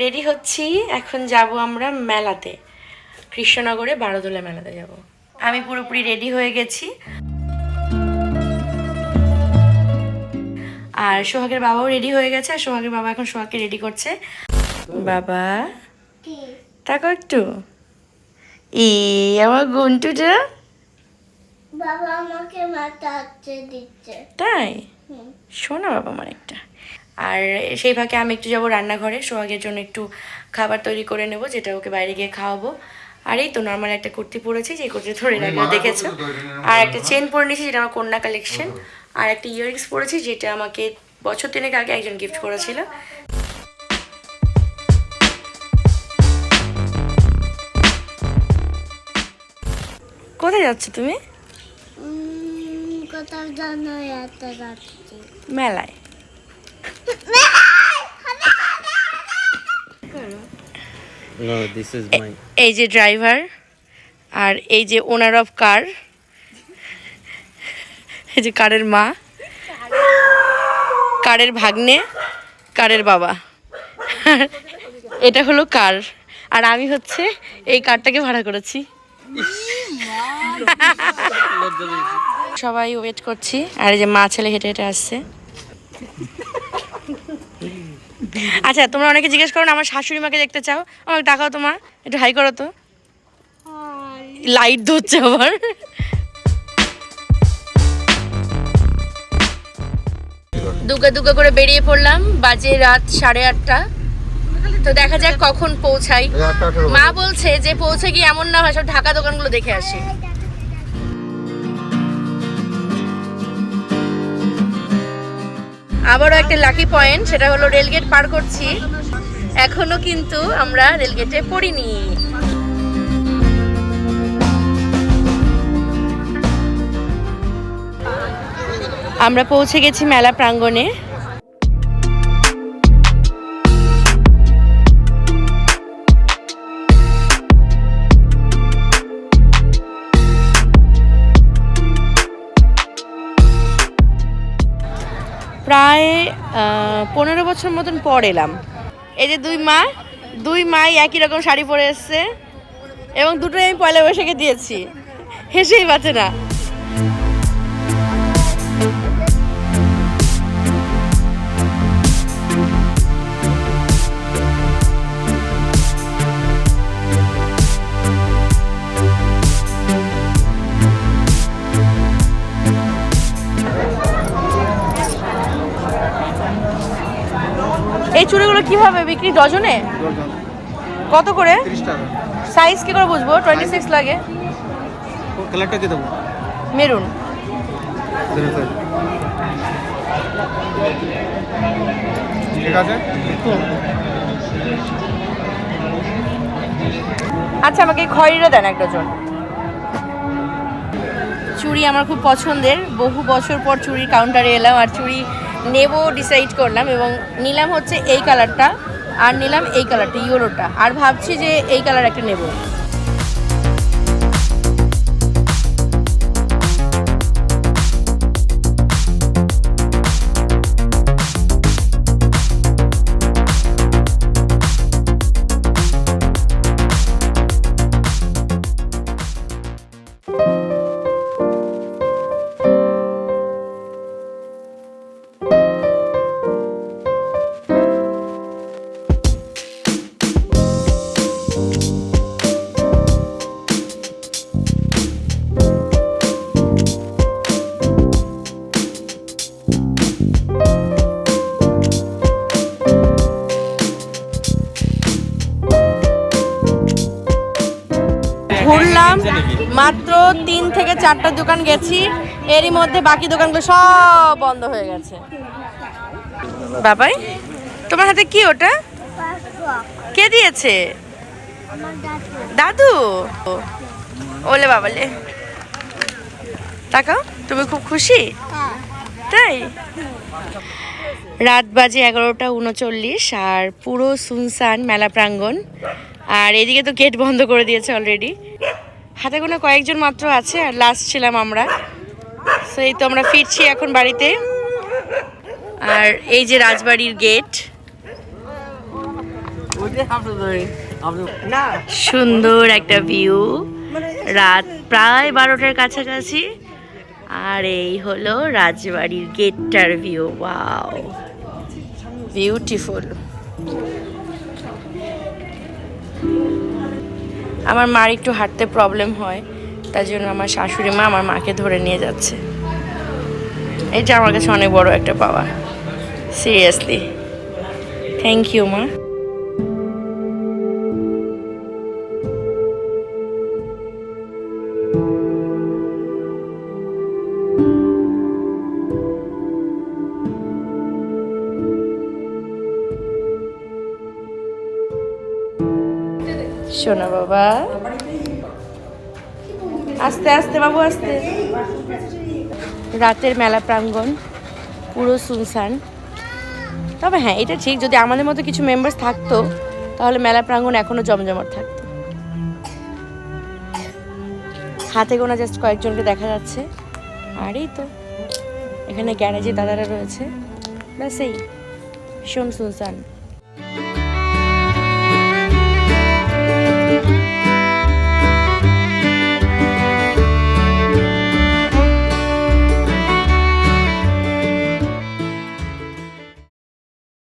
Ready হচ্ছি, এখন যাব আমরা মেলাতে, কৃষ্ণনগরে বারোদোলা মেলাতে যাব। আমি পুরোপুরি রেডি হয়ে গেছি, আর সোহাগের বাবাও রেডি হয়ে গেছে। আর সোহাগের বাবা এখন সোহাগকে রেডি করছে। বাবা তাকাও একটু, আমার গুন্টুটা বাবা আমাকে মাথা হাতে দিচ্ছে। তাই শোনা বাবা আমার একটা। আর সেই ফাঁকে আমি একটু যাবো রান্নাঘরে, সোহাগের জন্য একটু খাবার তৈরি করে নেব, যেটা ওকে বাইরে গিয়ে খাওয়াবো। আর এই তো নর্মাল একটা কুর্তি পরেছি, যে কুর্তি ধরে রাখলে দেখেছো। আর একটা চেন পরে নিয়েছি, যেটা আমার কন্যা কালেকশন। আর একটা ইয়াররিংস পরেছি, যেটা আমাকে বছর 3 আগে একজন গিফট করেছিল। কোথায় যাচ্ছ তুমি? কোথাও জানো এত যাচ্ছি মেলায়। No, this is my. এই যে ড্রাইভার, আর এই যে ওনার অফ কার, এই যে কারের মা, কারের ভাগ্নে, কারের বাবা। এটা হলো কার, আর আমি হচ্ছে এই কারটাকে ভাড়া করেছি। সবাই ওয়েট করছি, আর এই যে মা ছেলে হেঁটে হেঁটে আসছে। আচ্ছা, তোমরা অনেকে জিজ্ঞেস করো না আমার শাশুড়ি মাকে দেখতে চাও, আমাকে দেখাও, তোমার একটু হাই করো তো। লাইট ধরছে আবার। দুগা দুগা করে বেরিয়ে পড়লাম, বাজে রাত 8:30। তো দেখা যাক কখন পৌঁছাই। মা বলছে যে পৌঁছে গিয়ে এমন না হয় সব ঢাকা দোকানগুলো দেখে আসি। আবারও একটা লাকি পয়েন্ট, সেটা হলো রেলগেট পার করছি। এখনো কিন্তু আমরা রেলগেটে পড়িনি। আমরা পৌঁছে গেছি মেলা প্রাঙ্গণে। প্রায় 15 বছর মতন পর এলাম। এই যে দুই মাই একই রকম শাড়ি পরে এসছে, এবং দুটোই আমি পয়লা বৈশাখে দিয়েছি, হেসেই বাঁচে না। এই চুড়িগুলো কিভাবে বিক্রি? ডজনে কত করে? 30 টাকা। সাইজ কি করে বুঝবো? 26 লাগে। কালারটা কি দেবো? মেরুন। ঠিক আছে। আচ্ছা, আমাকে খয়েরিটা দেন 1 ডজন। চুড়ি আমার খুব পছন্দের, বহু বছর পর চুড়ির কাউন্টারে এলাম, আর চুড়ি নেব ডিসাইড করলাম, এবং নিলাম হচ্ছে এই কালারটা, আর নিলাম এই কালারটা ইয়েলোটা, আর ভাবছি যে এই কালার একটা নেব। ঘুরলাম, মাত্র 3 থেকে 4টা দোকান গেছি, এরই মধ্যে বাকি দোকানগুলো সব বন্ধ হয়ে গেছে। বাবাই, তোমার হাতে কি ওটা? কে দিয়েছে? দাদু। ওলে বাবালে, তাকাও, তুমি খুব খুশি? তাই? রাত বাজে 11:39, আর পুরো সুনসান মেলা প্রাঙ্গণ। আর এদিকে তো গেট বন্ধ করে দিয়েছে অলরেডি। হাতে গোনা কয়েকজন মাত্র আছে, আর লাস্ট ছিলাম আমরা। সেই তো আমরা ফিরছি এখন বাড়িতে। আর এই যে রাজবাড়ির গেট, সুন্দর একটা ভিউ, রাত প্রায় 12টার কাছাকাছি, আর এই হলো রাজবাড়ির গেটটার ভিউ। Wow, beautiful. আমার মার একটু হাঁটতে প্রবলেম হয়, তার জন্য আমার শাশুড়ি মা আমার মাকে ধরে নিয়ে যাচ্ছে। এটা আমার কাছে অনেক বড় একটা পাওয়া, সিরিয়াসলি। থ্যাংক ইউ মা। শোনো বাবা, আস্তে আস্তে বাবু, আস্তে। রাতের মেলা প্রাঙ্গণ পুরো সুনসান। তবে হ্যাঁ, এটা ঠিক, যদি আমাদের মতো কিছু মেম্বার্স থাকতো তাহলে মেলা প্রাঙ্গণ এখনো জমজমাট থাকতো। হাতে গোনা জাস্ট কয়েকজনকে দেখা যাচ্ছে, আর এই তো এখানে গ্যারেজে দাদারা রয়েছে, ব্যাস এই ভীষণ সুনসান।